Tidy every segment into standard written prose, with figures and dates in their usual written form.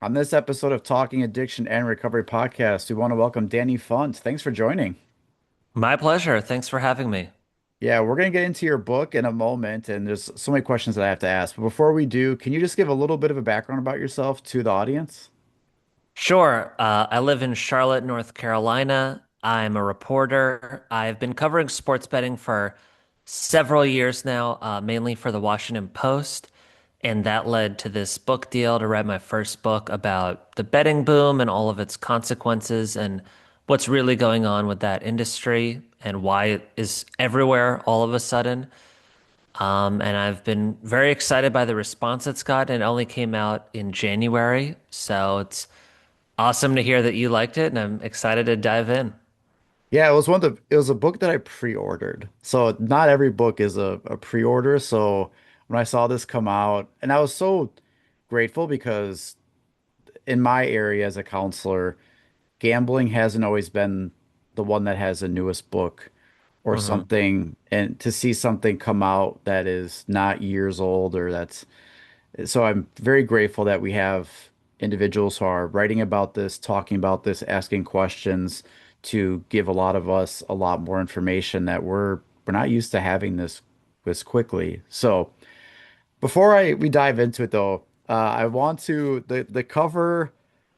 On this episode of Talking Addiction and Recovery Podcast, we want to welcome Danny Funt. Thanks for joining. My pleasure. Thanks for having me. Yeah, we're going to get into your book in a moment, and there's so many questions that I have to ask. But before we do, can you just give a little bit of a background about yourself to the audience? Sure. I live in Charlotte, North Carolina. I'm a reporter. I've been covering sports betting for several years now, mainly for the Washington Post. And that led to this book deal to write my first book about the betting boom and all of its consequences and what's really going on with that industry and why it is everywhere all of a sudden. And I've been very excited by the response it's got. It only came out in January, so it's awesome to hear that you liked it, and I'm excited to dive in. Yeah, it was a book that I pre-ordered. So not every book is a pre-order. So when I saw this come out, and I was so grateful because in my area as a counselor, gambling hasn't always been the one that has the newest book or Hmm. something, and to see something come out that is not years old or that's so I'm very grateful that we have individuals who are writing about this, talking about this, asking questions to give a lot of us a lot more information that we're not used to having this quickly. So before I we dive into it though, I want to the cover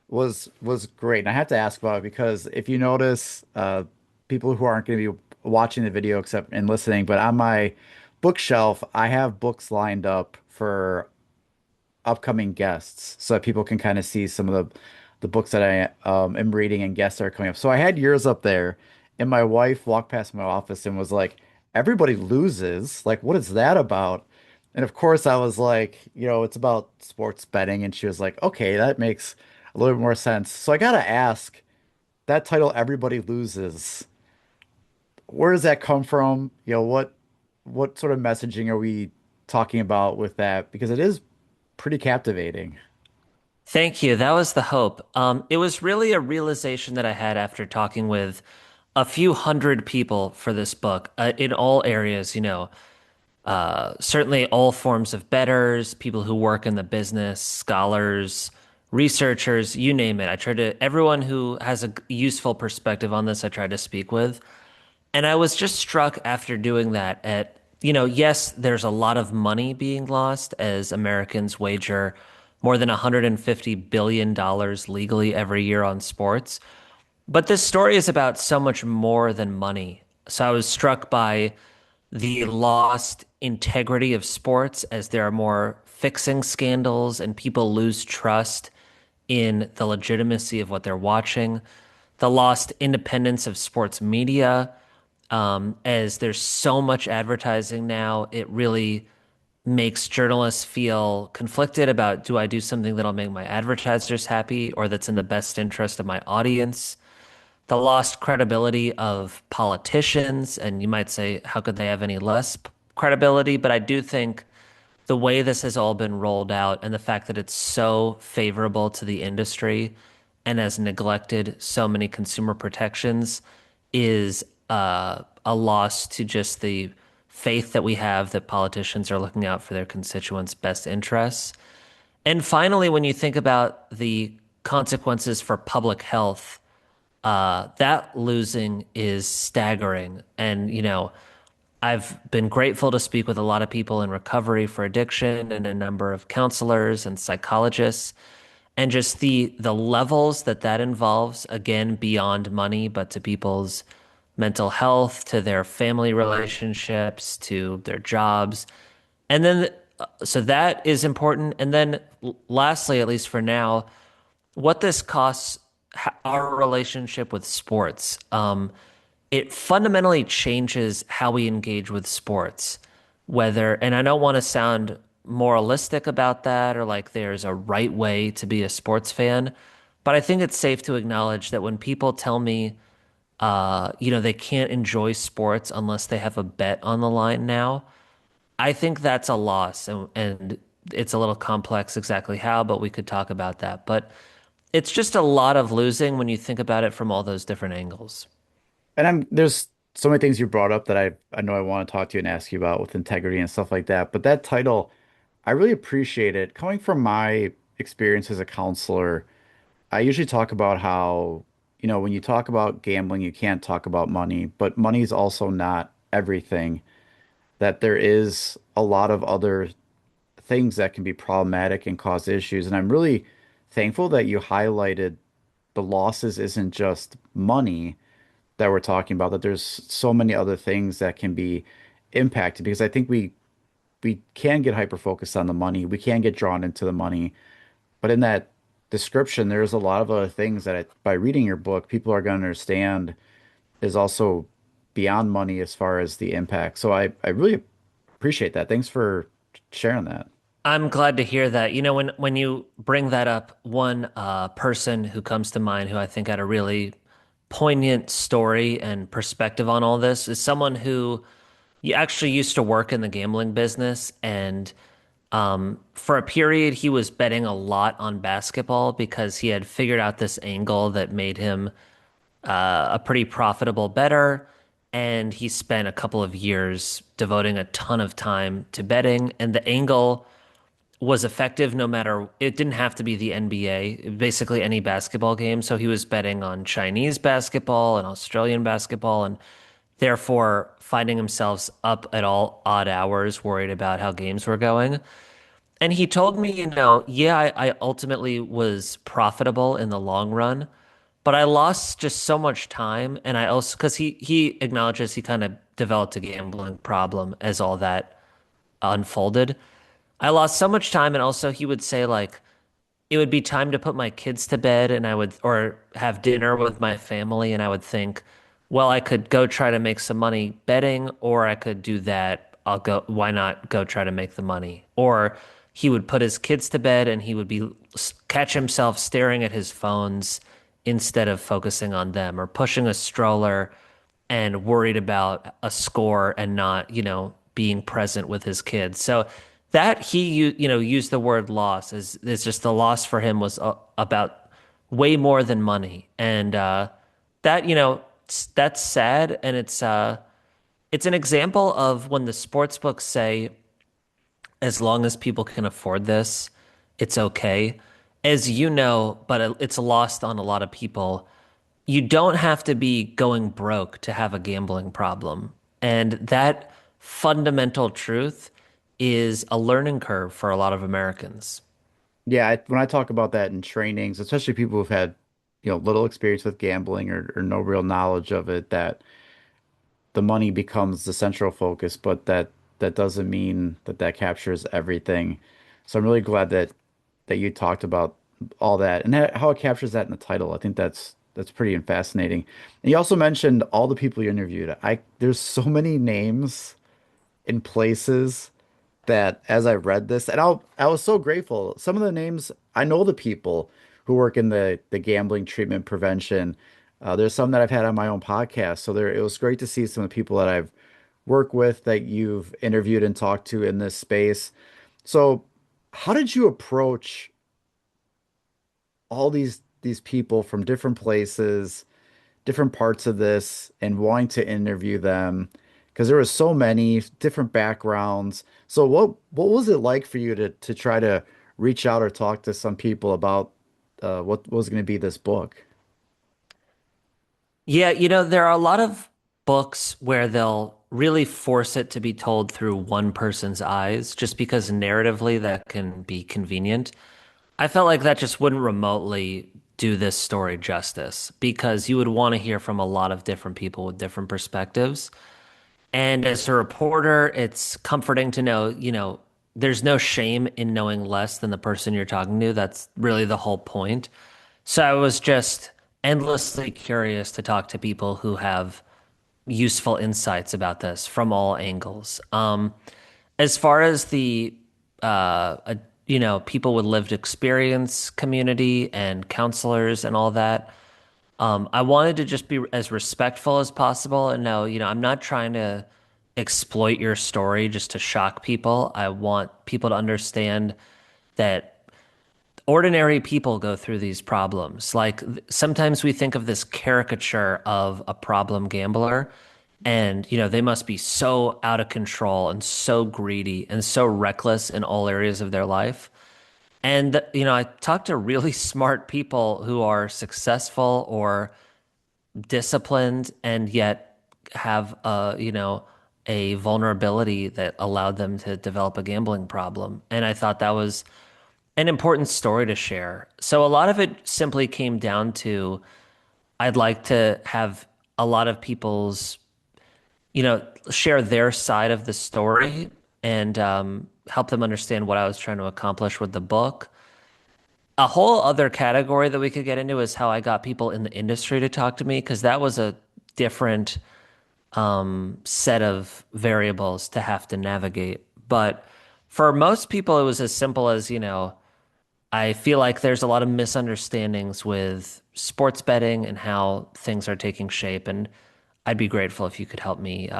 was great. And I have to ask about it because if you notice, people who aren't going to be watching the video except and listening, but on my bookshelf, I have books lined up for upcoming guests so that people can kind of see some of the books that I am reading and guests that are coming up. So I had yours up there, and my wife walked past my office and was like, "Everybody loses. Like, what is that about?" And of course, I was like, it's about sports betting, and she was like, "Okay, that makes a little bit more sense." So I gotta ask, that title, "Everybody Loses," where does that come from? What sort of messaging are we talking about with that? Because it is pretty captivating. Thank you. That was the hope. It was really a realization that I had after talking with a few hundred people for this book, in all areas, certainly all forms of bettors, people who work in the business, scholars, researchers, you name it. I try to, everyone who has a useful perspective on this, I try to speak with. And I was just struck after doing that at, yes, there's a lot of money being lost as Americans wager more than $150 billion legally every year on sports. But this story is about so much more than money. So I was struck by the lost integrity of sports as there are more fixing scandals and people lose trust in the legitimacy of what they're watching, the lost independence of sports media, as there's so much advertising now, it really makes journalists feel conflicted about do I do something that'll make my advertisers happy or that's in the best interest of my audience? The lost credibility of politicians, and you might say, how could they have any less credibility? But I do think the way this has all been rolled out and the fact that it's so favorable to the industry and has neglected so many consumer protections is a loss to just the faith that we have that politicians are looking out for their constituents' best interests. And finally, when you think about the consequences for public health, that losing is staggering. And, I've been grateful to speak with a lot of people in recovery for addiction and a number of counselors and psychologists, and just the levels that that involves, again, beyond money, but to people's mental health, to their family relationships, to their jobs. And then, so that is important. And then, lastly, at least for now, what this costs our relationship with sports. It fundamentally changes how we engage with sports. Whether, and I don't want to sound moralistic about that or like there's a right way to be a sports fan, but I think it's safe to acknowledge that when people tell me, they can't enjoy sports unless they have a bet on the line now, I think that's a loss. And it's a little complex exactly how, but we could talk about that. But it's just a lot of losing when you think about it from all those different angles. And there's so many things you brought up that I know I want to talk to you and ask you about with integrity and stuff like that. But that title, I really appreciate it. Coming from my experience as a counselor, I usually talk about how, when you talk about gambling, you can't talk about money, but money is also not everything, that there is a lot of other things that can be problematic and cause issues. And I'm really thankful that you highlighted the losses isn't just money that we're talking about, that there's so many other things that can be impacted because I think we can get hyper focused on the money. We can get drawn into the money. But in that description, there's a lot of other things that by reading your book, people are going to understand is also beyond money as far as the impact. So I really appreciate that. Thanks for sharing that. I'm glad to hear that. When you bring that up, one person who comes to mind who I think had a really poignant story and perspective on all this is someone who you actually used to work in the gambling business, and for a period he was betting a lot on basketball because he had figured out this angle that made him a pretty profitable bettor. And he spent a couple of years devoting a ton of time to betting, and the angle was effective no matter, it didn't have to be the NBA, basically any basketball game. So he was betting on Chinese basketball and Australian basketball, and therefore finding himself up at all odd hours, worried about how games were going. And he told me, yeah, I ultimately was profitable in the long run, but I lost just so much time. And I also, because he acknowledges he kind of developed a gambling problem as all that unfolded. I lost so much time, and also he would say like it would be time to put my kids to bed, and I would or have dinner with my family, and I would think, well, I could go try to make some money betting, or I could do that. I'll go, why not go try to make the money? Or he would put his kids to bed and he would be catch himself staring at his phones instead of focusing on them, or pushing a stroller and worried about a score and not, being present with his kids. So that used the word loss is just the loss for him was about way more than money. And that, that's sad, and it's an example of when the sports books say as long as people can afford this, it's okay. As you know, but it's lost on a lot of people. You don't have to be going broke to have a gambling problem. And that fundamental truth is a learning curve for a lot of Americans. Yeah, when I talk about that in trainings, especially people who've had, little experience with gambling or no real knowledge of it, that the money becomes the central focus, but that doesn't mean that captures everything. So I'm really glad that you talked about all that and how it captures that in the title. I think that's pretty fascinating. And you also mentioned all the people you interviewed. There's so many names in places that as I read this, and I was so grateful. Some of the names I know the people who work in the gambling treatment prevention. There's some that I've had on my own podcast, so it was great to see some of the people that I've worked with that you've interviewed and talked to in this space. So, how did you approach all these people from different places, different parts of this, and wanting to interview them? Because there was so many different backgrounds. So what was it like for you to try to reach out or talk to some people about what was going to be this book? Yeah, there are a lot of books where they'll really force it to be told through one person's eyes just because narratively that can be convenient. I felt like that just wouldn't remotely do this story justice because you would want to hear from a lot of different people with different perspectives. And as a reporter, it's comforting to know, there's no shame in knowing less than the person you're talking to. That's really the whole point. So I was just endlessly curious to talk to people who have useful insights about this from all angles. As far as the people with lived experience community and counselors and all that, I wanted to just be as respectful as possible and know, I'm not trying to exploit your story just to shock people. I want people to understand that ordinary people go through these problems. Like sometimes we think of this caricature of a problem gambler, and they must be so out of control and so greedy and so reckless in all areas of their life. And, I talk to really smart people who are successful or disciplined and yet have a vulnerability that allowed them to develop a gambling problem. And I thought that was an important story to share. So a lot of it simply came down to I'd like to have a lot of people's, share their side of the story and help them understand what I was trying to accomplish with the book. A whole other category that we could get into is how I got people in the industry to talk to me, because that was a different set of variables to have to navigate. But for most people, it was as simple as, I feel like there's a lot of misunderstandings with sports betting and how things are taking shape. And I'd be grateful if you could help me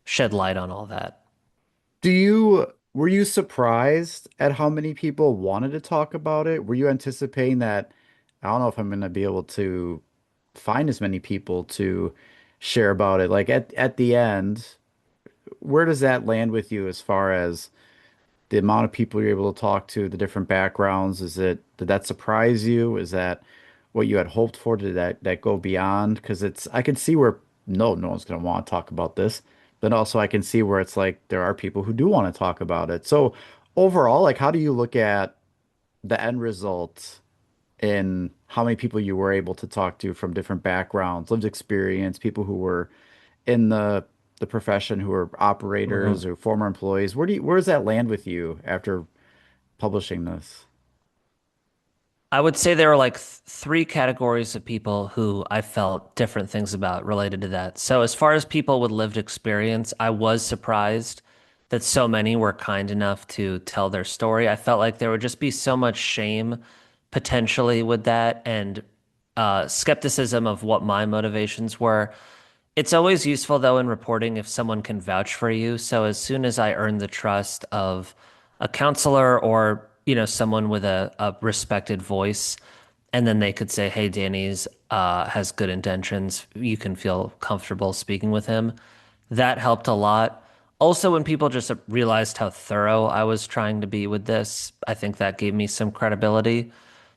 shed light on all that. Were you surprised at how many people wanted to talk about it? Were you anticipating that I don't know if I'm going to be able to find as many people to share about it? Like at the end, where does that land with you as far as the amount of people you're able to talk to, the different backgrounds? Did that surprise you? Is that what you had hoped for? Did that go beyond? Because I can see where no one's going to want to talk about this. But also I can see where it's like there are people who do want to talk about it. So overall, like how do you look at the end result in how many people you were able to talk to from different backgrounds, lived experience, people who were in the profession who are operators Mhm. or former employees? Where does that land with you after publishing this? I would say there were like three categories of people who I felt different things about related to that. So, as far as people with lived experience, I was surprised that so many were kind enough to tell their story. I felt like there would just be so much shame potentially with that and skepticism of what my motivations were. It's always useful, though, in reporting if someone can vouch for you. So as soon as I earned the trust of a counselor or, someone with a respected voice, and then they could say, hey, Danny's has good intentions, you can feel comfortable speaking with him. That helped a lot. Also, when people just realized how thorough I was trying to be with this, I think that gave me some credibility.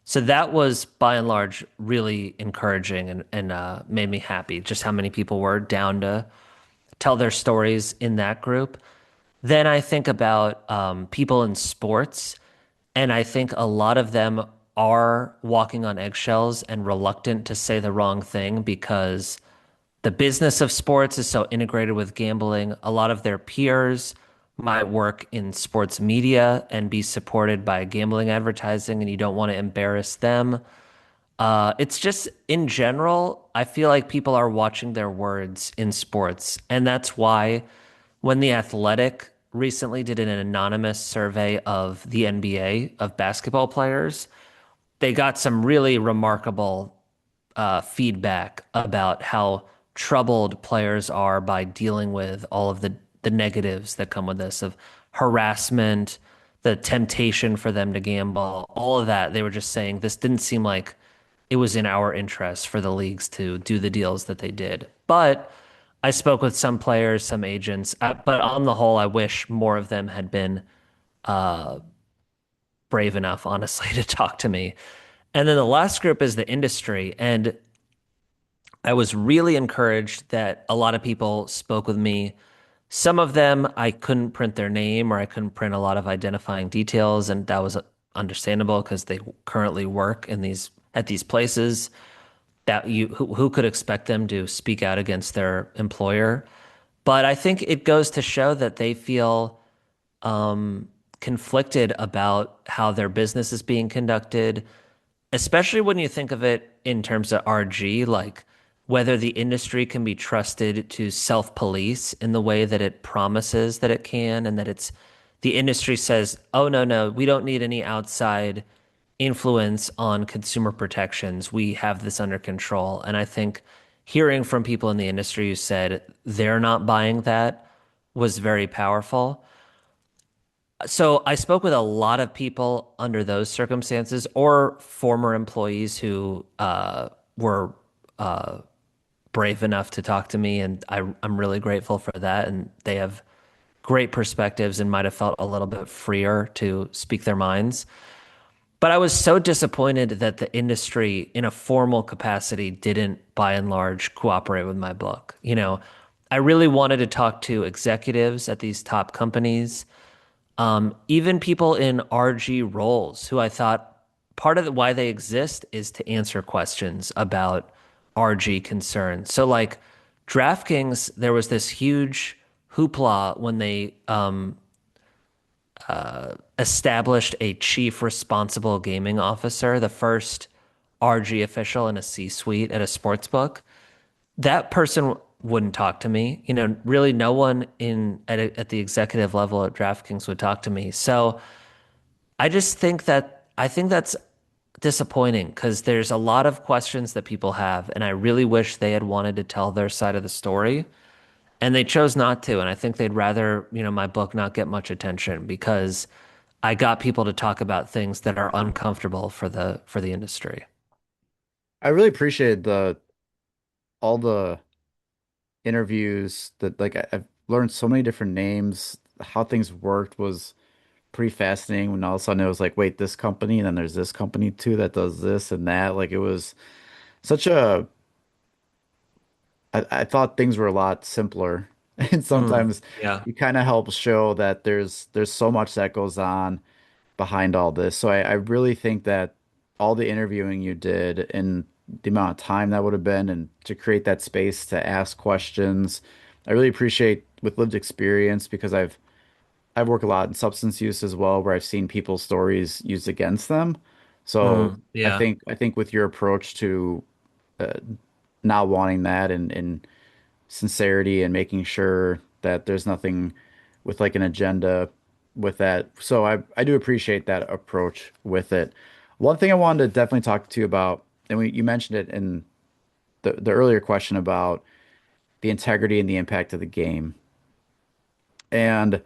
So that was by and large really encouraging and made me happy just how many people were down to tell their stories in that group. Then I think about people in sports, and I think a lot of them are walking on eggshells and reluctant to say the wrong thing because the business of sports is so integrated with gambling. A lot of their peers might work in sports media and be supported by gambling advertising, and you don't want to embarrass them. It's just in general, I feel like people are watching their words in sports. And that's why when The Athletic recently did an anonymous survey of the NBA of basketball players, they got some really remarkable feedback about how troubled players are by dealing with all of the negatives that come with this of harassment, the temptation for them to gamble, all of that. They were just saying this didn't seem like it was in our interest for the leagues to do the deals that they did. But I spoke with some players, some agents, but on the whole, I wish more of them had been brave enough, honestly, to talk to me. And then the last group is the industry. And I was really encouraged that a lot of people spoke with me. Some of them I couldn't print their name or I couldn't print a lot of identifying details, and that was understandable because they currently work in these at these places that who could expect them to speak out against their employer. But I think it goes to show that they feel conflicted about how their business is being conducted, especially when you think of it in terms of RG, like whether the industry can be trusted to self-police in the way that it promises that it can, and that it's the industry says, oh, no, we don't need any outside influence on consumer protections. We have this under control. And I think hearing from people in the industry who said they're not buying that was very powerful. So I spoke with a lot of people under those circumstances or former employees who were brave enough to talk to me, and I'm really grateful for that. And they have great perspectives and might have felt a little bit freer to speak their minds. But I was so disappointed that the industry, in a formal capacity, didn't by and large cooperate with my book. I really wanted to talk to executives at these top companies, even people in RG roles who I thought part of why they exist is to answer questions about RG concerns. So, like DraftKings, there was this huge hoopla when they established a chief responsible gaming officer, the first RG official in a C-suite at a sports book. That person wouldn't talk to me. Really no one at the executive level at DraftKings would talk to me. So I think that's disappointing because there's a lot of questions that people have, and I really wish they had wanted to tell their side of the story. And they chose not to. And I think they'd rather, my book not get much attention because I got people to talk about things that are uncomfortable for the industry. I really appreciated the all the interviews that like I've learned so many different names. How things worked was pretty fascinating when all of a sudden it was like, wait, this company, and then there's this company too that does this and that. Like it was such a I thought things were a lot simpler. And Mm, sometimes yeah. you kind of help show that there's so much that goes on behind all this. So I really think that all the interviewing you did and the amount of time that would have been and to create that space to ask questions, I really appreciate with lived experience because I've worked a lot in substance use as well, where I've seen people's stories used against them. So Yeah. I think with your approach to uh, not wanting that and sincerity and making sure that there's nothing with like an agenda with that. So I do appreciate that approach with it. One thing I wanted to definitely talk to you about, and you mentioned it in the earlier question about the integrity and the impact of the game. And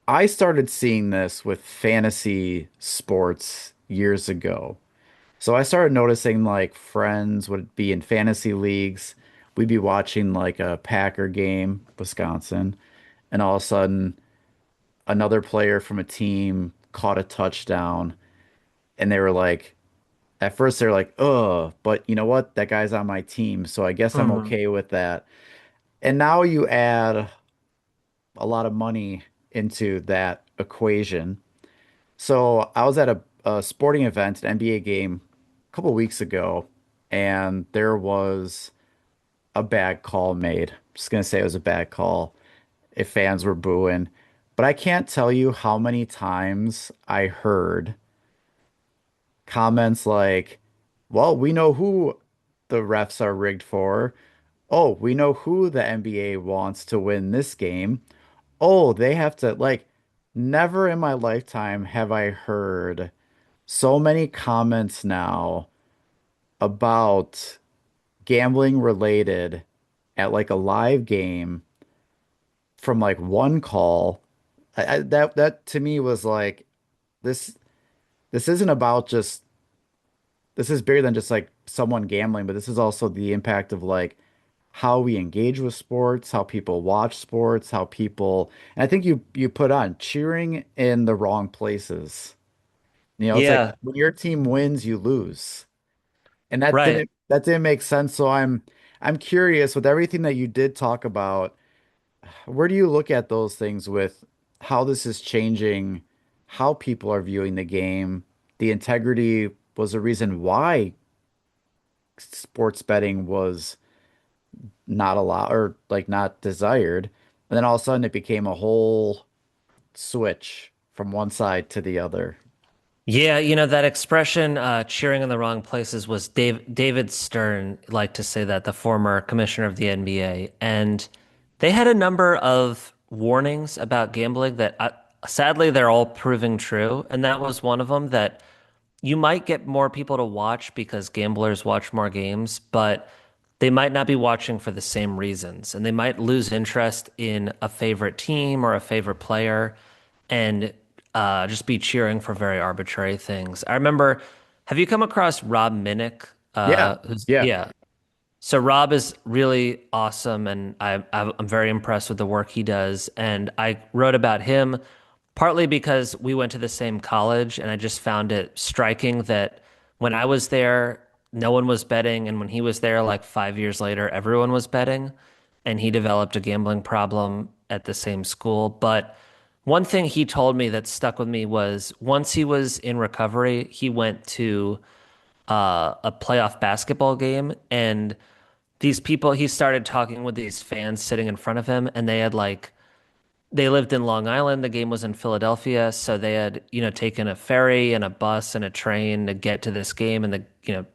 I started seeing this with fantasy sports years ago. So I started noticing like friends would be in fantasy leagues. We'd be watching like a Packer game, Wisconsin, and all of a sudden another player from a team caught a touchdown and they were like, at first they're like, "Oh, but you know what? That guy's on my team, so I guess I'm Hmm. okay with that." And now you add a lot of money into that equation. So I was at a sporting event, an NBA game, a couple weeks ago, and there was a bad call made. Just gonna say it was a bad call if fans were booing. But I can't tell you how many times I heard comments like, well, we know who the refs are rigged for. Oh, we know who the NBA wants to win this game. Oh, they have to, like, never in my lifetime have I heard so many comments now about gambling related at like a live game from like one call. That to me was like this this isn't about just this is bigger than just like someone gambling, but this is also the impact of like how we engage with sports, how people watch sports, how people, and I think you put on cheering in the wrong places. It's like Yeah. when your team wins, you lose. And Right. that didn't make sense. So I'm curious with everything that you did talk about, where do you look at those things with how this is changing how people are viewing the game? The integrity was the reason why sports betting was not allowed or like not desired. And then all of a sudden it became a whole switch from one side to the other. Yeah, that expression, cheering in the wrong places, was David Stern liked to say that, the former commissioner of the NBA. And they had a number of warnings about gambling that sadly they're all proving true. And that was one of them, that you might get more people to watch because gamblers watch more games, but they might not be watching for the same reasons. And they might lose interest in a favorite team or a favorite player and just be cheering for very arbitrary things. I remember, have you come across Rob Minnick? Yeah. Yeah. Yeah. So Rob is really awesome, and I'm very impressed with the work he does. And I wrote about him partly because we went to the same college, and I just found it striking that when I was there, no one was betting, and when he was there, like 5 years later, everyone was betting, and he developed a gambling problem at the same school. But one thing he told me that stuck with me was once he was in recovery, he went to a playoff basketball game, and these people, he started talking with these fans sitting in front of him, and they lived in Long Island. The game was in Philadelphia, so they had, taken a ferry and a bus and a train to get to this game, and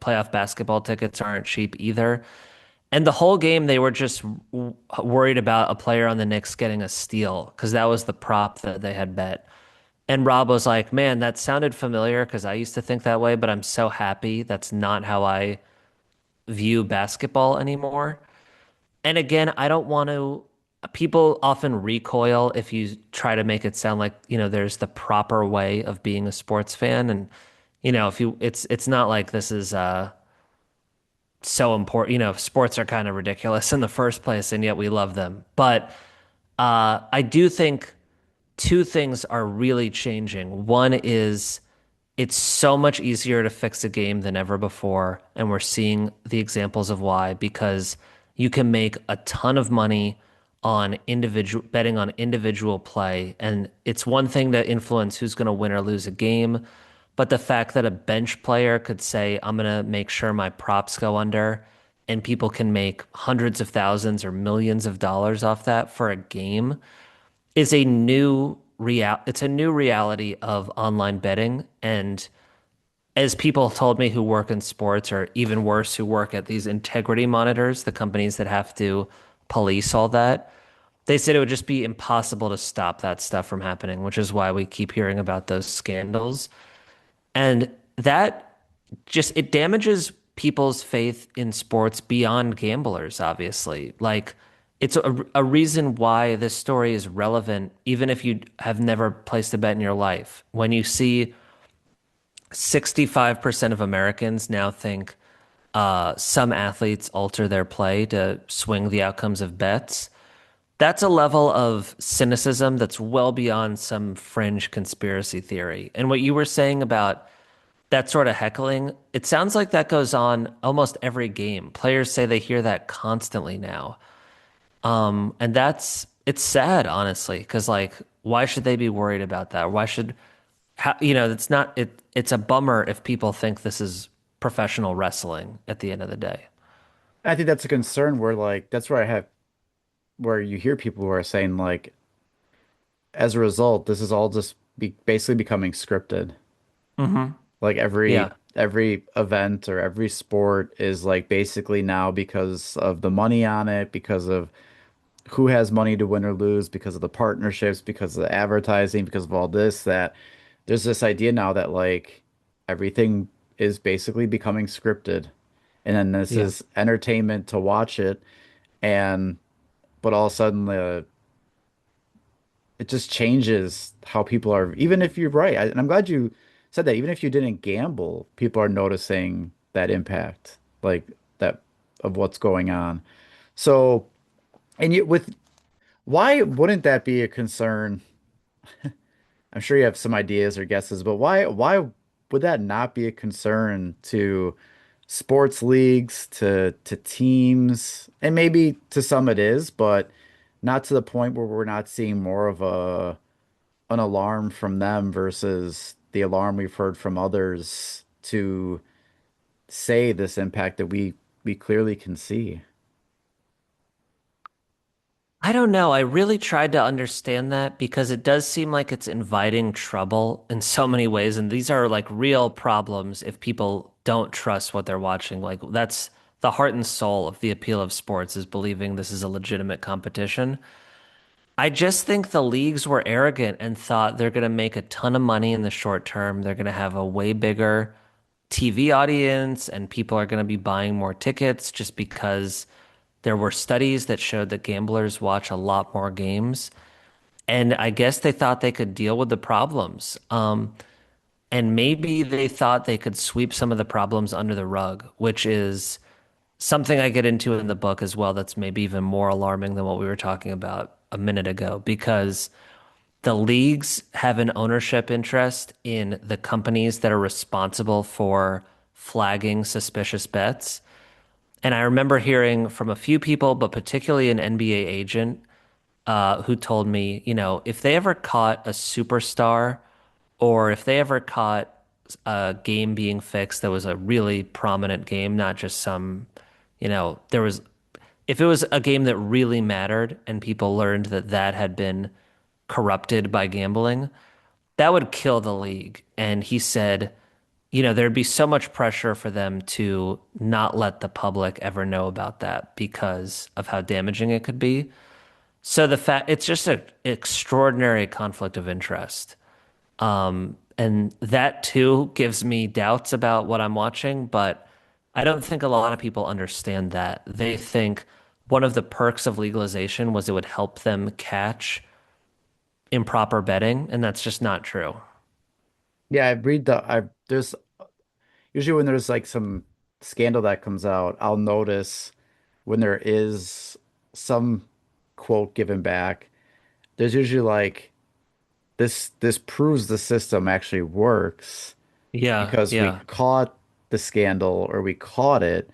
playoff basketball tickets aren't cheap either. And the whole game, they were just worried about a player on the Knicks getting a steal because that was the prop that they had bet. And Rob was like, "Man, that sounded familiar because I used to think that way, but I'm so happy that's not how I view basketball anymore." And again, I don't want to, people often recoil if you try to make it sound like, there's the proper way of being a sports fan. And, if you, it's not like this is so important. Sports are kind of ridiculous in the first place, and yet we love them. But I do think two things are really changing. One is it's so much easier to fix a game than ever before, and we're seeing the examples of why, because you can make a ton of money on individual betting on individual play, and it's one thing to influence who's going to win or lose a game, but the fact that a bench player could say, "I'm going to make sure my props go under," and people can make hundreds of thousands or millions of dollars off that for a game is it's a new reality of online betting. And as people told me who work in sports, or even worse, who work at these integrity monitors, the companies that have to police all that, they said it would just be impossible to stop that stuff from happening, which is why we keep hearing about those scandals. And that just it damages people's faith in sports beyond gamblers, obviously. Like it's a reason why this story is relevant, even if you have never placed a bet in your life. When you see 65% of Americans now think some athletes alter their play to swing the outcomes of bets, that's a level of cynicism that's well beyond some fringe conspiracy theory. And what you were saying about that sort of heckling, it sounds like that goes on almost every game. Players say they hear that constantly now. And it's sad, honestly, because like, why should they be worried about that? Why should, it's not, it's a bummer if people think this is professional wrestling at the end of the day. I think that's a concern where like that's where I have where you hear people who are saying like as a result, this is all just basically becoming scripted. Hmm. Like Yeah. every event or every sport is like basically now because of the money on it, because of who has money to win or lose, because of the partnerships, because of the advertising, because of all this, that there's this idea now that like everything is basically becoming scripted. And then this Yeah. is entertainment to watch it. And but all of a sudden it just changes how people are, even if you're right. And I'm glad you said that. Even if you didn't gamble, people are noticing that impact, like that of what's going on. So, and you with why wouldn't that be a concern? I'm sure you have some ideas or guesses, but why would that not be a concern to sports leagues, to teams, and maybe to some it is, but not to the point where we're not seeing more of a an alarm from them versus the alarm we've heard from others to say this impact that we clearly can see. I don't know. I really tried to understand that because it does seem like it's inviting trouble in so many ways. And these are like real problems if people don't trust what they're watching. Like that's the heart and soul of the appeal of sports is believing this is a legitimate competition. I just think the leagues were arrogant and thought they're going to make a ton of money in the short term. They're going to have a way bigger TV audience and people are going to be buying more tickets just because there were studies that showed that gamblers watch a lot more games. And I guess they thought they could deal with the problems. And maybe they thought they could sweep some of the problems under the rug, which is something I get into in the book as well. That's maybe even more alarming than what we were talking about a minute ago, because the leagues have an ownership interest in the companies that are responsible for flagging suspicious bets. And I remember hearing from a few people, but particularly an NBA agent, who told me, if they ever caught a superstar or if they ever caught a game being fixed that was a really prominent game, not just some, there was, if it was a game that really mattered and people learned that that had been corrupted by gambling, that would kill the league. And he said, there'd be so much pressure for them to not let the public ever know about that because of how damaging it could be. So the fact it's just an extraordinary conflict of interest. And that too gives me doubts about what I'm watching, but I don't think a lot of people understand that. They think one of the perks of legalization was it would help them catch improper betting, and that's just not true. Yeah, I read the I there's usually when there's like some scandal that comes out, I'll notice when there is some quote given back, there's usually like this proves the system actually works Yeah, because we yeah. caught the scandal or we caught it.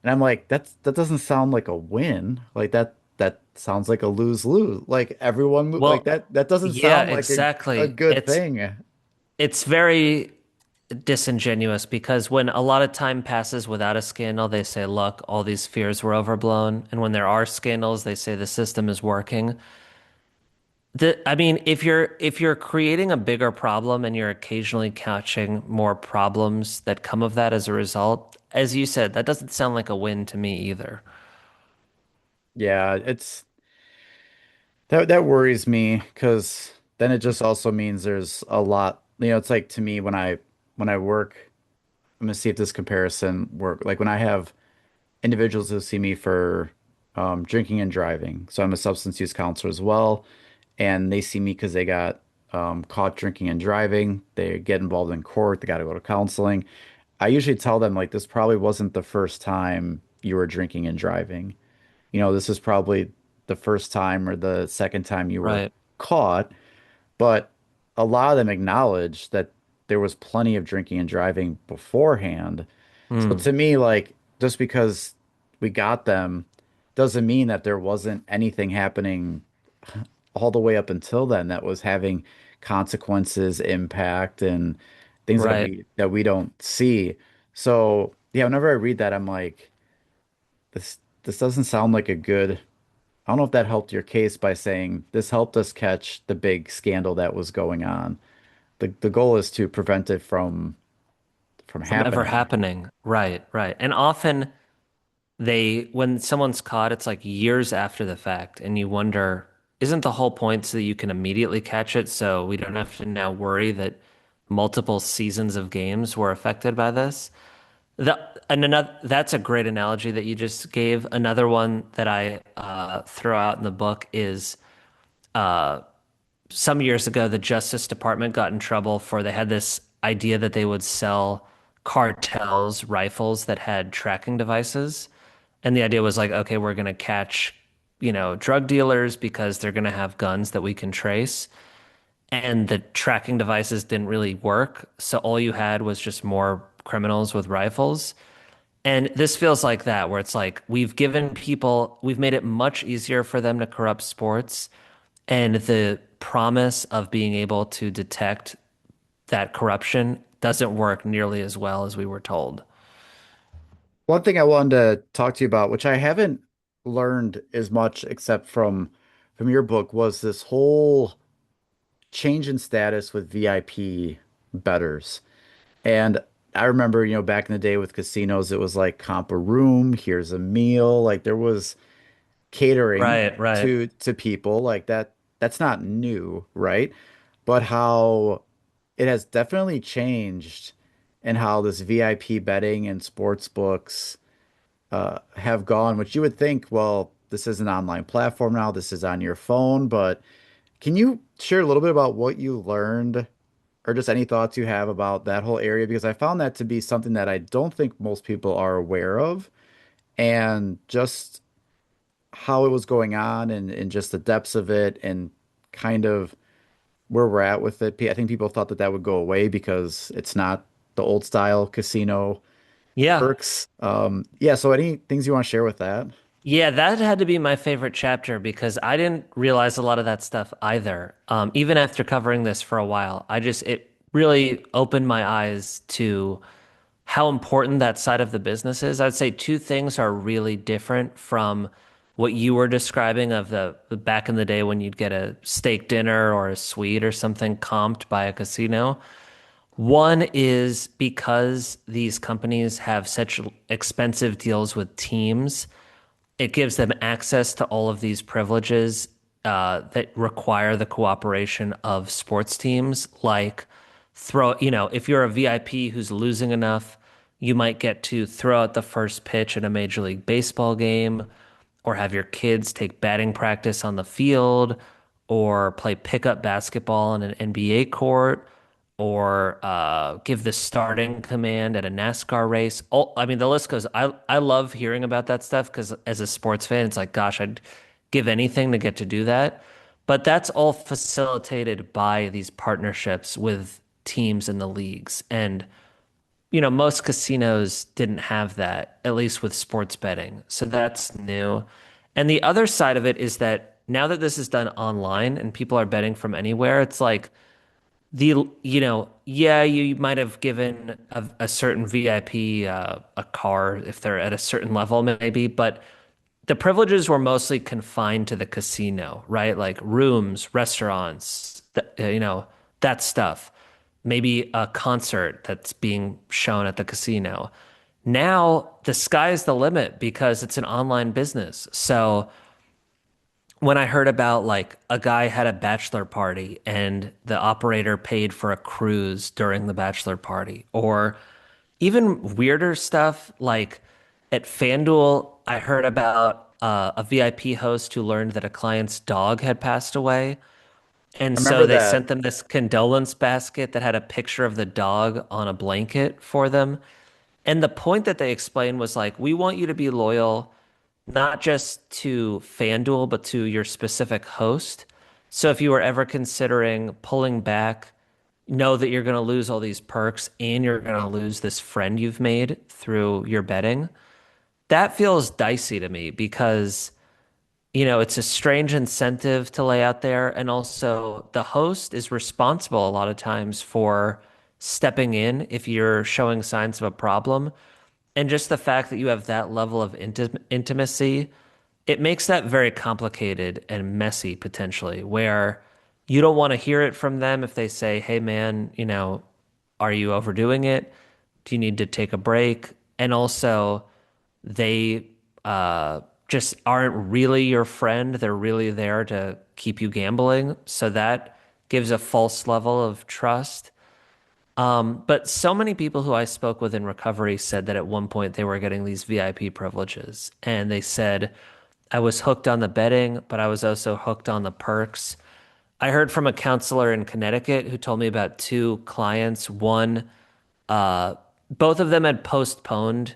And I'm like, that doesn't sound like a win. Like that sounds like a lose-lose. Like like Well, that doesn't yeah, sound like a exactly. good It's thing. it's very disingenuous because when a lot of time passes without a scandal, they say, look, all these fears were overblown. And when there are scandals, they say the system is working. I mean, if you're creating a bigger problem and you're occasionally catching more problems that come of that as a result, as you said, that doesn't sound like a win to me either. Yeah, it's that worries me because then it just also means there's a lot, it's like to me when I work, I'm gonna see if this comparison work. Like when I have individuals who see me for drinking and driving. So I'm a substance use counselor as well, and they see me because they got caught drinking and driving. They get involved in court. They got to go to counseling. I usually tell them like this probably wasn't the first time you were drinking and driving. This is probably the first time or the second time you were Right. caught, but a lot of them acknowledge that there was plenty of drinking and driving beforehand. So Hmm. to me, like, just because we got them doesn't mean that there wasn't anything happening all the way up until then that was having consequences, impact, and things Right. that we don't see. So yeah, whenever I read that, I'm like, this doesn't sound like a good. I don't know if that helped your case by saying this helped us catch the big scandal that was going on. The goal is to prevent it from From ever happening. happening. Right, right. And often when someone's caught, it's like years after the fact, and you wonder, isn't the whole point so that you can immediately catch it so we don't have to now worry that multiple seasons of games were affected by this? That's a great analogy that you just gave. Another one that I throw out in the book is some years ago, the Justice Department got in trouble for they had this idea that they would sell cartels rifles that had tracking devices. And the idea was like, okay, we're going to catch, drug dealers because they're going to have guns that we can trace. And the tracking devices didn't really work. So all you had was just more criminals with rifles. And this feels like that, where it's like we've made it much easier for them to corrupt sports. And the promise of being able to detect that corruption doesn't work nearly as well as we were told. One thing I wanted to talk to you about, which I haven't learned as much except from your book, was this whole change in status with VIP bettors. And I remember, back in the day with casinos, it was like comp a room, here's a meal. Like there was catering Right, right. to people like that's not new, right? But how it has definitely changed and how this VIP betting and sports books have gone, which you would think, well, this is an online platform now, this is on your phone, but can you share a little bit about what you learned or just any thoughts you have about that whole area? Because I found that to be something that I don't think most people are aware of, and just how it was going on and just the depths of it and kind of. where we're at with it. I think people thought that that would go away because it's not the old style casino Yeah. perks. Yeah, so any things you want to share with that? Yeah, that had to be my favorite chapter because I didn't realize a lot of that stuff either. Even after covering this for a while, it really opened my eyes to how important that side of the business is. I'd say two things are really different from what you were describing of the back in the day when you'd get a steak dinner or a suite or something comped by a casino. One is because these companies have such expensive deals with teams, it gives them access to all of these privileges that require the cooperation of sports teams. Like if you're a VIP who's losing enough, you might get to throw out the first pitch in a Major League Baseball game, or have your kids take batting practice on the field, or play pickup basketball on an NBA court, or give the starting command at a NASCAR race. I mean, the list goes. I love hearing about that stuff because as a sports fan, it's like, gosh, I'd give anything to get to do that. But that's all facilitated by these partnerships with teams in the leagues. And most casinos didn't have that, at least with sports betting. So that's new. And the other side of it is that now that this is done online and people are betting from anywhere, it's like yeah, you might have given a certain VIP a car if they're at a certain level, maybe, but the privileges were mostly confined to the casino, right? Like rooms, restaurants, that stuff. Maybe a concert that's being shown at the casino. Now the sky's the limit because it's an online business. So when I heard about like a guy had a bachelor party and the operator paid for a cruise during the bachelor party, or even weirder stuff like at FanDuel, I heard about a VIP host who learned that a client's dog had passed away. And I so remember they that. sent them this condolence basket that had a picture of the dog on a blanket for them. And the point that they explained was like, we want you to be loyal not just to FanDuel, but to your specific host. So if you were ever considering pulling back, know that you're going to lose all these perks and you're going to lose this friend you've made through your betting. That feels dicey to me because, it's a strange incentive to lay out there. And also, the host is responsible a lot of times for stepping in if you're showing signs of a problem. And just the fact that you have that level of intimacy, it makes that very complicated and messy potentially, where you don't want to hear it from them if they say, hey, man, are you overdoing it? Do you need to take a break? And also, they just aren't really your friend. They're really there to keep you gambling. So that gives a false level of trust. But so many people who I spoke with in recovery said that at one point they were getting these VIP privileges. And they said, I was hooked on the betting, but I was also hooked on the perks. I heard from a counselor in Connecticut who told me about two clients. One, uh, both of them had postponed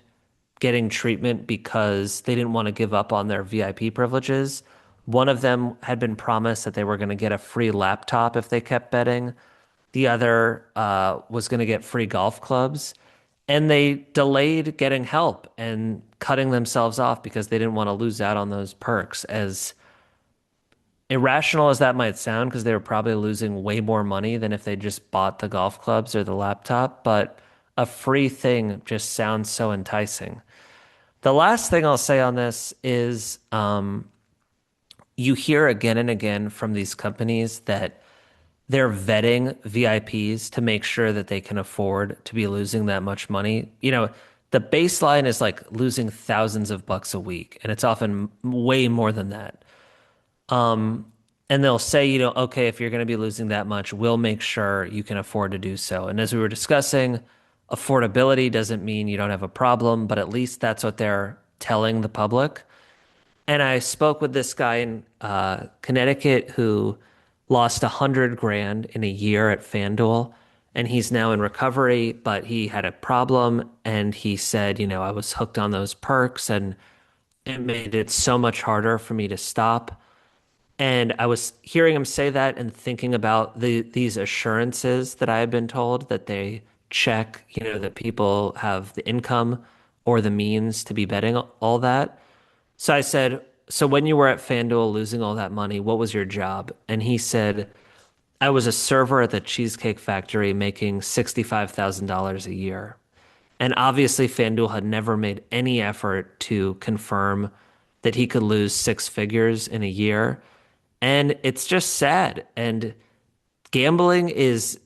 getting treatment because they didn't want to give up on their VIP privileges. One of them had been promised that they were going to get a free laptop if they kept betting. The other was going to get free golf clubs. And they delayed getting help and cutting themselves off because they didn't want to lose out on those perks. As irrational as that might sound, because they were probably losing way more money than if they just bought the golf clubs or the laptop. But a free thing just sounds so enticing. The last thing I'll say on this is you hear again and again from these companies that they're vetting VIPs to make sure that they can afford to be losing that much money. The baseline is like losing thousands of bucks a week, and it's often way more than that. And they'll say, okay, if you're going to be losing that much, we'll make sure you can afford to do so. And as we were discussing, affordability doesn't mean you don't have a problem, but at least that's what they're telling the public. And I spoke with this guy in Connecticut who lost 100 grand in a year at FanDuel, and he's now in recovery, but he had a problem, and he said, I was hooked on those perks, and it made it so much harder for me to stop. And I was hearing him say that and thinking about these assurances that I had been told that they check, that people have the income or the means to be betting all that. So I said, so when you were at FanDuel losing all that money, what was your job? And he said, I was a server at the Cheesecake Factory making $65,000 a year. And obviously, FanDuel had never made any effort to confirm that he could lose six figures in a year. And it's just sad. And gambling is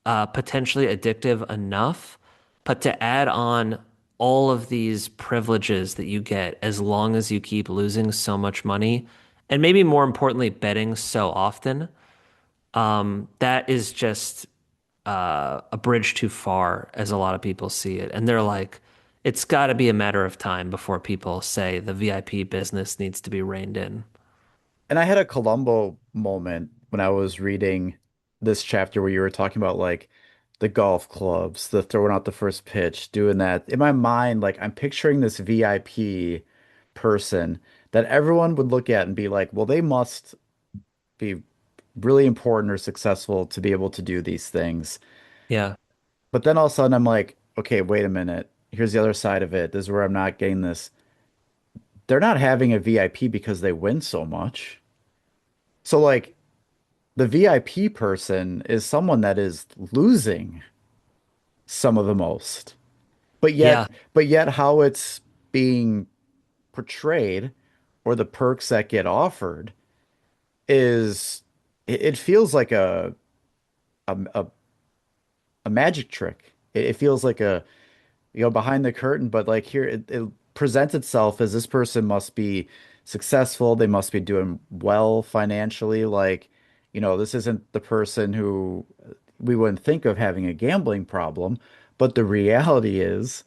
potentially addictive enough, but to add on all of these privileges that you get as long as you keep losing so much money, and maybe more importantly, betting so often, that is just a bridge too far, as a lot of people see it. And they're like, it's got to be a matter of time before people say the VIP business needs to be reined in. And I had a Columbo moment when I was reading this chapter where you were talking about like the golf clubs, the throwing out the first pitch, doing that. In my mind, like I'm picturing this VIP person that everyone would look at and be like, well, they must be really important or successful to be able to do these things. Yeah. But then all of a sudden I'm like, okay, wait a minute. Here's the other side of it. This is where I'm not getting this. They're not having a VIP because they win so much. So like the VIP person is someone that is losing some of the most. But Yeah. yet, but yet how it's being portrayed or the perks that get offered is it feels like a a magic trick. It feels like a behind the curtain, but like here it presents itself as this person must be successful, they must be doing well financially. Like, this isn't the person who we wouldn't think of having a gambling problem, but the reality is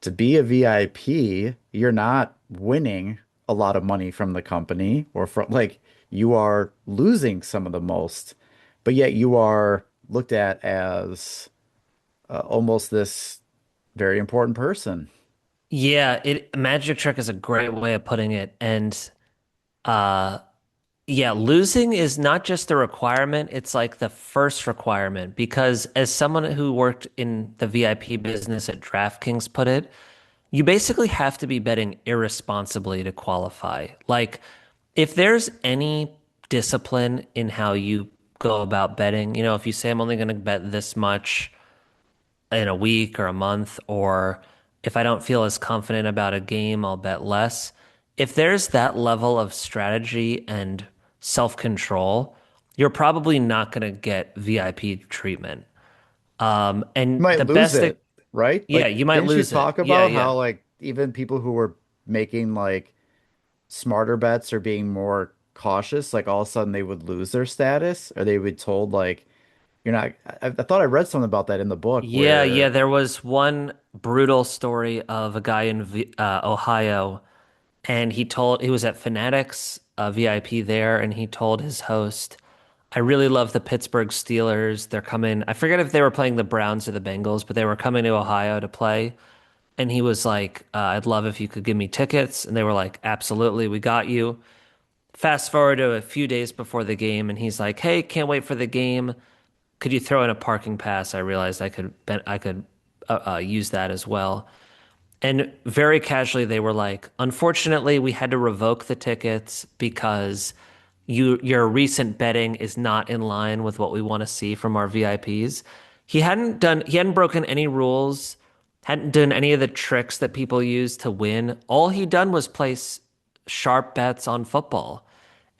to be a VIP, you're not winning a lot of money from the company or from like you are losing some of the most, but yet you are looked at as almost this very important person. Yeah, magic trick is a great way of putting it. And uh yeah, losing is not just a requirement, it's like the first requirement because as someone who worked in the VIP business at DraftKings put it, you basically have to be betting irresponsibly to qualify. Like if there's any discipline in how you go about betting, if you say I'm only going to bet this much in a week or a month, or if I don't feel as confident about a game, I'll bet less. If there's that level of strategy and self-control, you're probably not going to get VIP treatment. You And might the lose best thing, it, right? yeah, Like, you might didn't you lose it. talk Yeah, about yeah. how like even people who were making like smarter bets or being more cautious, like all of a sudden they would lose their status or they would told like you're not. I thought I read something about that in the book Yeah, yeah. where There was one brutal story of a guy in Ohio, and he was at Fanatics, VIP there, and he told his host, I really love the Pittsburgh Steelers. They're coming. I forget if they were playing the Browns or the Bengals, but they were coming to Ohio to play. And he was like, I'd love if you could give me tickets. And they were like, absolutely, we got you. Fast forward to a few days before the game, and he's like, hey, can't wait for the game. Could you throw in a parking pass? I realized I could use that as well. And very casually, they were like, unfortunately, we had to revoke the tickets because your recent betting is not in line with what we want to see from our VIPs. He hadn't broken any rules, hadn't done any of the tricks that people use to win. All he done was place sharp bets on football.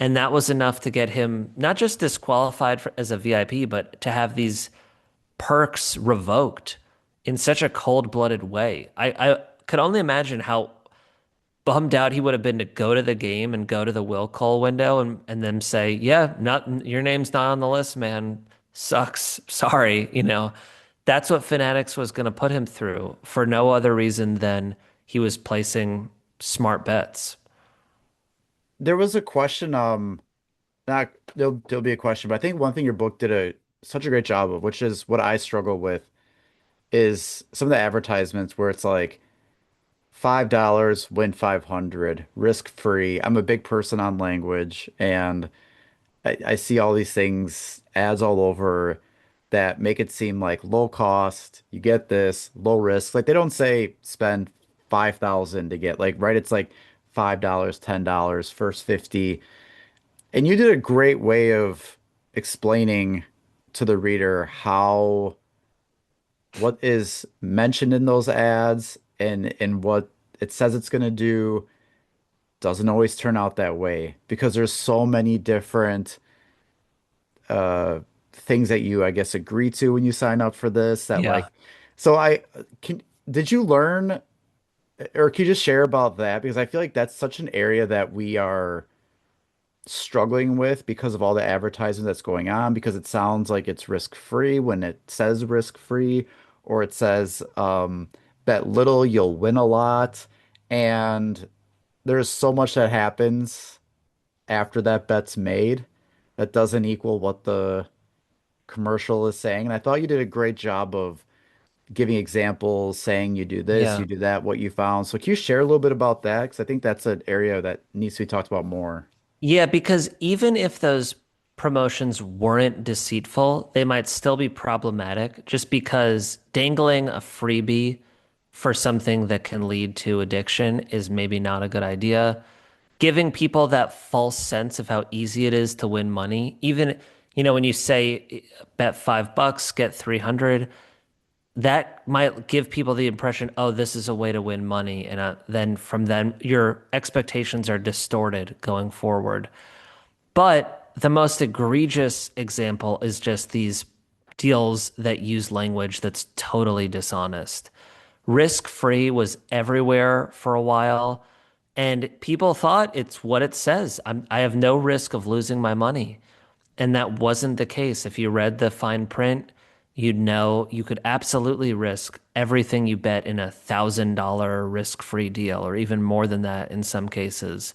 And that was enough to get him not just disqualified as a VIP, but to have these perks revoked in such a cold-blooded way. I could only imagine how bummed out he would have been to go to the game and go to the will call window and then say, "Yeah, not your name's not on the list, man. Sucks. Sorry." That's what Fanatics was going to put him through for no other reason than he was placing smart bets. there was a question. Not there'll be a question, but I think one thing your book did a such a great job of, which is what I struggle with, is some of the advertisements where it's like $5, win 500, risk free. I'm a big person on language, and I see all these things, ads all over that make it seem like low cost, you get this, low risk. Like they don't say spend 5,000 to get like right, it's like $5, $10, first 50. And you did a great way of explaining to the reader how what is mentioned in those ads and what it says it's going to do doesn't always turn out that way because there's so many different uh things that you I guess agree to when you sign up for this that like Yeah. so I can did you learn or can you just share about that because I feel like that's such an area that we are struggling with because of all the advertising that's going on because it sounds like it's risk free when it says risk free or it says bet little you'll win a lot and there's so much that happens after that bet's made that doesn't equal what the commercial is saying. And I thought you did a great job of giving examples, saying you do this, Yeah. you do that, what you found. So can you share a little bit about that? Because I think that's an area that needs to be talked about more. Yeah, because even if those promotions weren't deceitful, they might still be problematic just because dangling a freebie for something that can lead to addiction is maybe not a good idea. Giving people that false sense of how easy it is to win money, even, when you say bet $5, get 300, that might give people the impression, oh, this is a way to win money. And then from then, your expectations are distorted going forward. But the most egregious example is just these deals that use language that's totally dishonest. Risk free was everywhere for a while, and people thought it's what it says. I have no risk of losing my money. And that wasn't the case. If you read the fine print, you'd know you could absolutely risk everything you bet in $1,000 risk-free deal, or even more than that in some cases.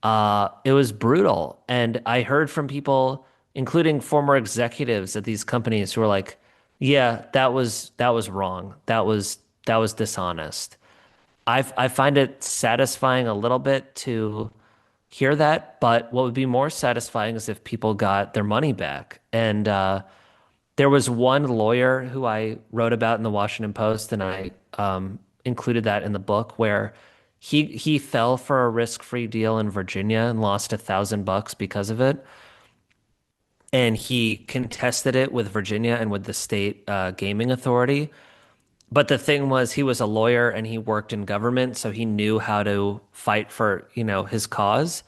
It was brutal. And I heard from people, including former executives at these companies, who were like, yeah, that was wrong. That was dishonest. I find it satisfying a little bit to hear that, but what would be more satisfying is if people got their money back. And there was one lawyer who I wrote about in the Washington Post, and I included that in the book, where he fell for a risk-free deal in Virginia and lost $1,000 because of it. And he contested it with Virginia and with the state gaming authority. But the thing was, he was a lawyer and he worked in government, so he knew how to fight for, his cause.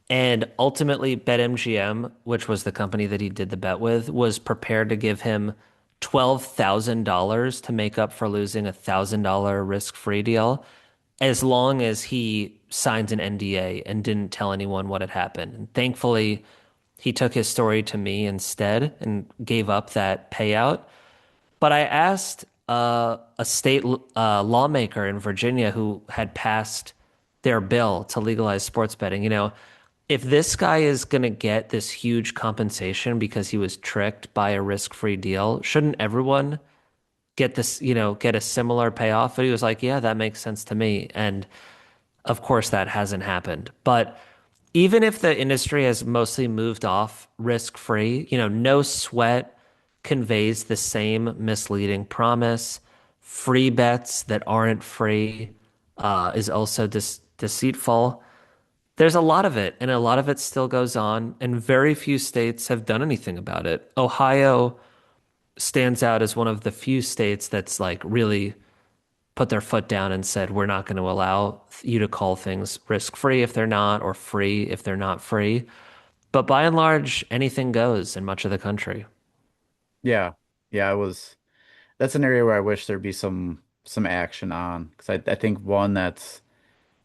And ultimately, BetMGM, which was the company that he did the bet with, was prepared to give him $12,000 to make up for losing $1,000 risk-free deal, as long as he signs an NDA and didn't tell anyone what had happened. And thankfully, he took his story to me instead and gave up that payout. But I asked a state lawmaker in Virginia who had passed their bill to legalize sports betting, if this guy is going to get this huge compensation because he was tricked by a risk-free deal, shouldn't everyone get this, get a similar payoff? But he was like, yeah, that makes sense to me. And of course, that hasn't happened. But even if the industry has mostly moved off risk-free, no sweat conveys the same misleading promise. Free bets that aren't free is also deceitful. There's a lot of it, and a lot of it still goes on, and very few states have done anything about it. Ohio stands out as one of the few states that's like really put their foot down and said, we're not going to allow you to call things risk free if they're not, or free if they're not free. But by and large, anything goes in much of the country. Yeah. Yeah, I was that's an area where I wish there'd be some action on because I think one that's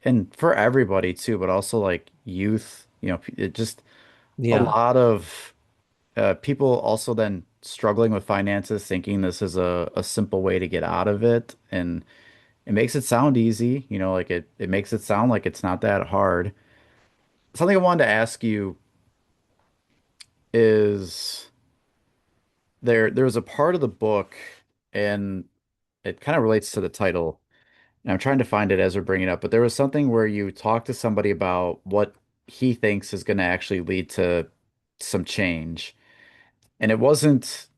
and for everybody too, but also like youth, it just a Yeah. lot of people also then struggling with finances, thinking this is a simple way to get out of it, and it makes it sound easy, like it makes it sound like it's not that hard. Something I wanted to ask you is there's a part of the book, and it kind of relates to the title. And I'm trying to find it as we're bringing it up, but there was something where you talk to somebody about what he thinks is going to actually lead to some change. And it wasn't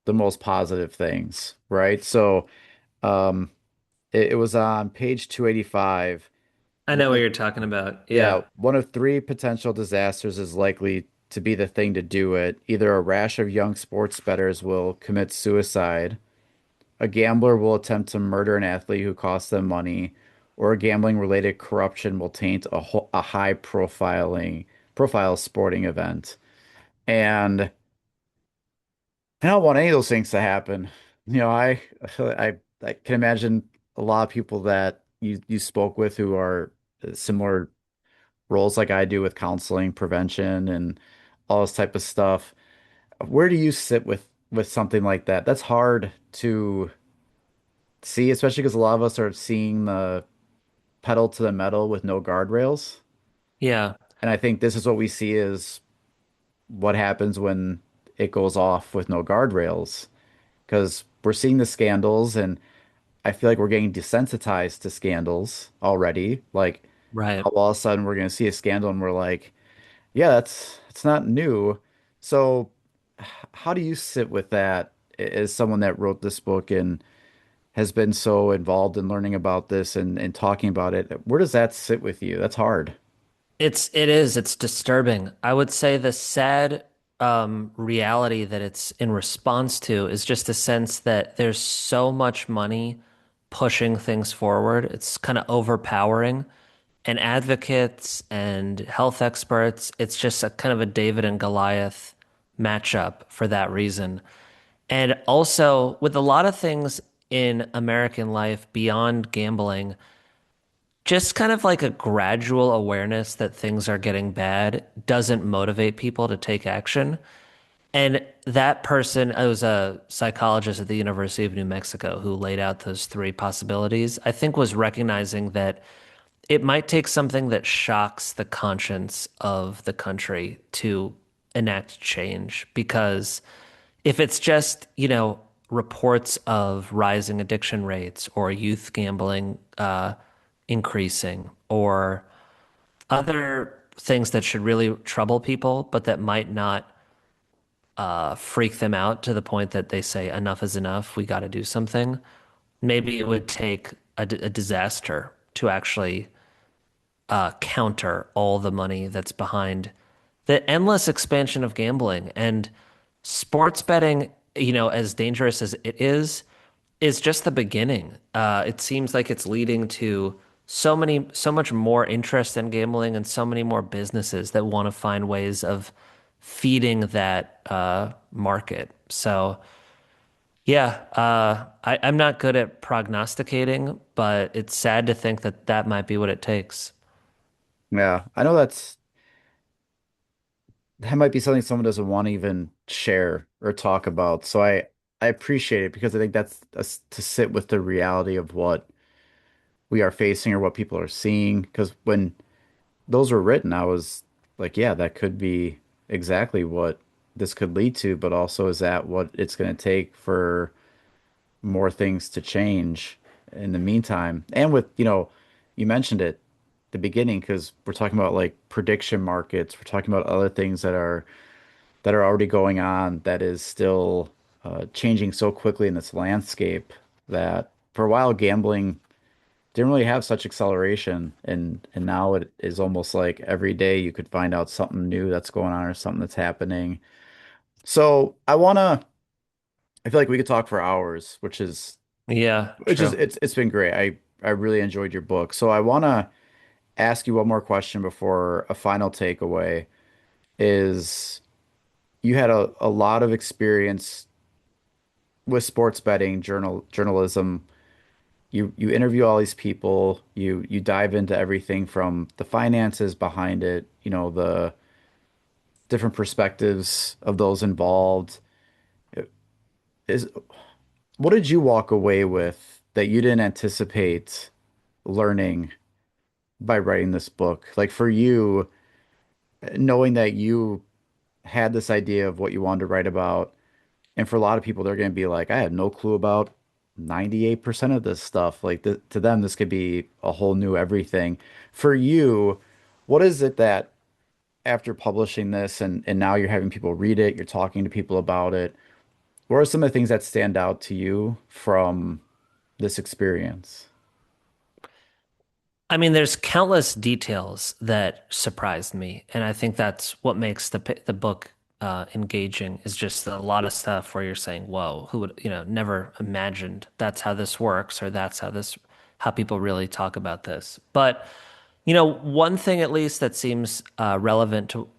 the most positive things, right? So, um, it was on page 285. I know One what of, you're talking about. yeah, Yeah. one of three potential disasters is likely to be the thing to do it. Either a rash of young sports bettors will commit suicide, a gambler will attempt to murder an athlete who costs them money, or a gambling-related corruption will taint a high profile sporting event. And I don't want any of those things to happen. I can imagine a lot of people that you spoke with who are similar roles like I do with counseling, prevention, and all this type of stuff. Where do you sit with something like that? That's hard to see, especially because a lot of us are seeing the pedal to the metal with no guardrails. Yeah. And I think this is what we see is what happens when it goes off with no guardrails. Because we're seeing the scandals, and I feel like we're getting desensitized to scandals already. Like Right. how all of a sudden we're going to see a scandal and we're like, yeah, that's it's not new. So how do you sit with that as someone that wrote this book and has been so involved in learning about this and talking about it? Where does that sit with you? That's hard. It's disturbing. I would say the sad reality that it's in response to is just a sense that there's so much money pushing things forward. It's kind of overpowering. And advocates and health experts, it's just a kind of a David and Goliath matchup for that reason. And also with a lot of things in American life beyond gambling, just kind of like a gradual awareness that things are getting bad doesn't motivate people to take action. And that person, I was a psychologist at the University of New Mexico who laid out those three possibilities, I think was recognizing that it might take something that shocks the conscience of the country to enact change. Because if it's just, reports of rising addiction rates or youth gambling increasing or other things that should really trouble people, but that might not freak them out to the point that they say, enough is enough, we got to do something. Maybe it would take a disaster to actually counter all the money that's behind the endless expansion of gambling and sports betting, as dangerous as it is just the beginning. It seems like it's leading to so much more interest in gambling and so many more businesses that want to find ways of feeding that market. So, yeah, I'm not good at prognosticating, but it's sad to think that that might be what it takes. Yeah, I know that might be something someone doesn't want to even share or talk about. So I appreciate it because I think that's us to sit with the reality of what we are facing or what people are seeing. Because when those were written, I was like, yeah, that could be exactly what this could lead to, but also is that what it's going to take for more things to change in the meantime? And with, you mentioned it the beginning because we're talking about like prediction markets, we're talking about other things that are already going on that is still changing so quickly in this landscape that for a while gambling didn't really have such acceleration and now it is almost like every day you could find out something new that's going on or something that's happening. So I feel like we could talk for hours, Yeah, which is true. it's been great. I really enjoyed your book. So I wanna ask you one more question before a final takeaway is you had a lot of experience with sports betting, journalism. You interview all these people, you dive into everything from the finances behind it, the different perspectives of those involved. Is what did you walk away with that you didn't anticipate learning by writing this book? Like for you, knowing that you had this idea of what you wanted to write about, and for a lot of people, they're going to be like, I had no clue about 98% of this stuff. Like to them, this could be a whole new everything. For you, what is it that after publishing this and now you're having people read it, you're talking to people about it, what are some of the things that stand out to you from this experience? I mean, there's countless details that surprised me, and I think that's what makes the book engaging. Is just a lot of stuff where you're saying, "Whoa, who would never imagined that's how this works, or that's how people really talk about this." But one thing at least that seems relevant to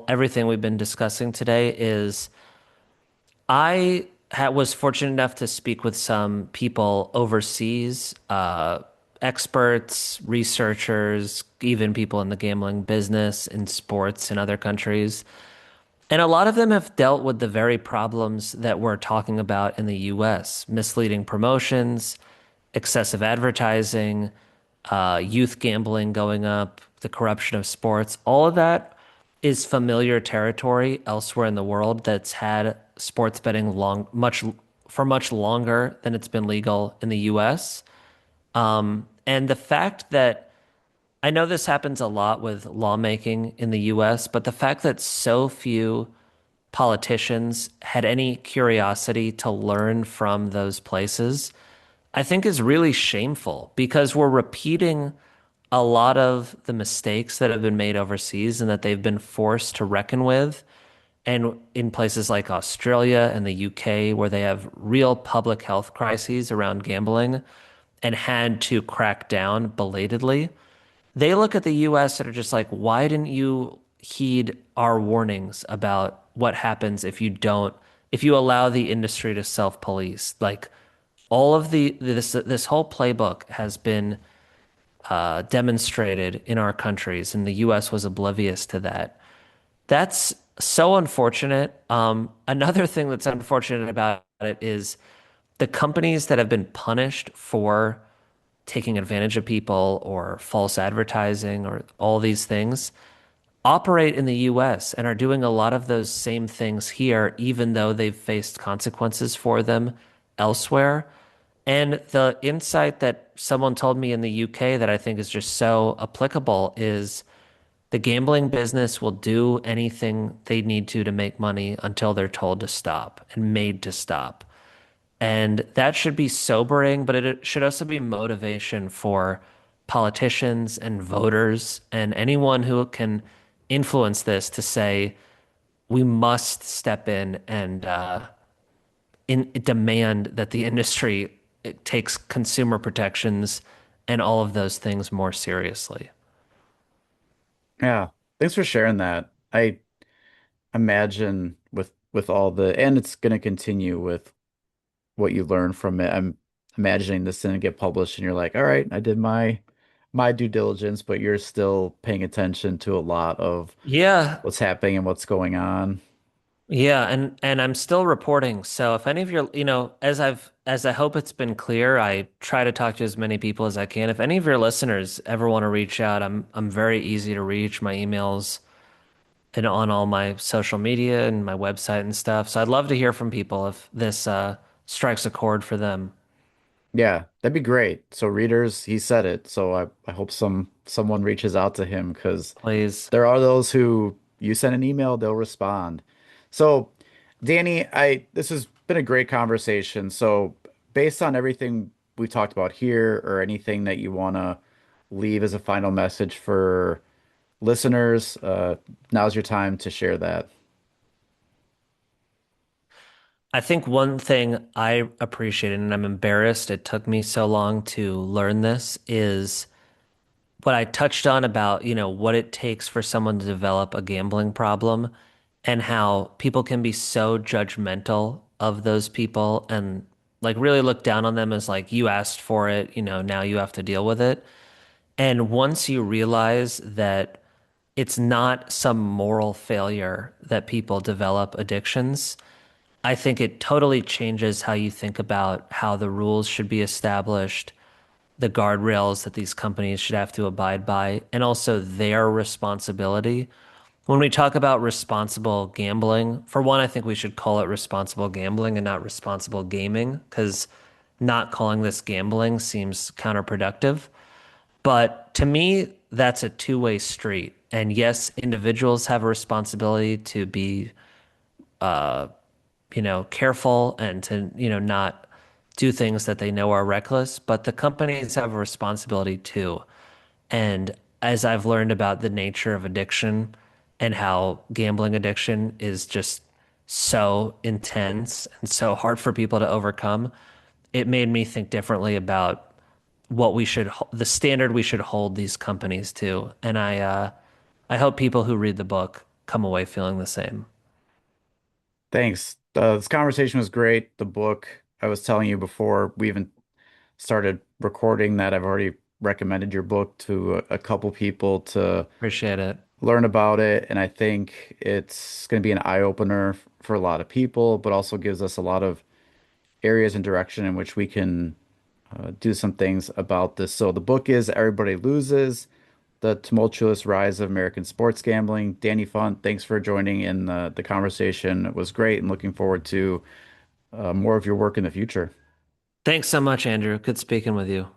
everything we've been discussing today is was fortunate enough to speak with some people overseas, experts, researchers, even people in the gambling business, in sports in other countries. And a lot of them have dealt with the very problems that we're talking about in the US: misleading promotions, excessive advertising, youth gambling going up, the corruption of sports. All of that is familiar territory elsewhere in the world that's had sports betting for much longer than it's been legal in the US. And the fact that I know this happens a lot with lawmaking in the US, but the fact that so few politicians had any curiosity to learn from those places, I think is really shameful because we're repeating a lot of the mistakes that have been made overseas and that they've been forced to reckon with. And in places like Australia and the UK, where they have real public health crises around gambling and had to crack down belatedly, they look at the US and are just like, why didn't you heed our warnings about what happens if you allow the industry to self-police? Like all of this whole playbook has been demonstrated in our countries, and the US was oblivious to that. That's so unfortunate. Another thing that's unfortunate about it is the companies that have been punished for taking advantage of people or false advertising or all these things operate in the US and are doing a lot of those same things here, even though they've faced consequences for them elsewhere. And the insight that someone told me in the UK that I think is just so applicable is the gambling business will do anything they need to make money until they're told to stop and made to stop. And that should be sobering, but it should also be motivation for politicians and voters and anyone who can influence this to say, we must step in and demand that the industry takes consumer protections and all of those things more seriously. Yeah, thanks for sharing that. I imagine with all the and it's going to continue with what you learn from it. I'm imagining this didn't get published and you're like, all right, I did my due diligence, but you're still paying attention to a lot of Yeah, what's happening and what's going on. yeah, and I'm still reporting. So if any of your, as I hope it's been clear, I try to talk to as many people as I can. If any of your listeners ever want to reach out, I'm very easy to reach. My emails and on all my social media and my website and stuff. So I'd love to hear from people if this strikes a chord for them. Yeah, that'd be great. So readers, he said it. So I hope someone reaches out to him because Please. there are those who you send an email, they'll respond. So Danny, I this has been a great conversation. So based on everything we talked about here or anything that you want to leave as a final message for listeners, now's your time to share that. I think one thing I appreciated, and I'm embarrassed it took me so long to learn this, is what I touched on about, what it takes for someone to develop a gambling problem and how people can be so judgmental of those people and like really look down on them as like, you asked for it, now you have to deal with it. And once you realize that it's not some moral failure that people develop addictions, I think it totally changes how you think about how the rules should be established, the guardrails that these companies should have to abide by, and also their responsibility. When we talk about responsible gambling, for one, I think we should call it responsible gambling and not responsible gaming, because not calling this gambling seems counterproductive. But to me, that's a two-way street. And yes, individuals have a responsibility to be, careful and to, not do things that they know are reckless, but the companies have a responsibility too. And as I've learned about the nature of addiction and how gambling addiction is just so intense and so hard for people to overcome, it made me think differently about the standard we should hold these companies to. And I hope people who read the book come away feeling the same. Thanks. This conversation was great. The book, I was telling you before we even started recording that I've already recommended your book to a couple people to Appreciate it. learn about it. And I think it's going to be an eye opener for a lot of people, but also gives us a lot of areas and direction in which we can do some things about this. So the book is Everybody Loses: The Tumultuous Rise of American Sports Gambling. Danny Funt, thanks for joining in the conversation. It was great and looking forward to more of your work in the future. Thanks so much, Andrew. Good speaking with you.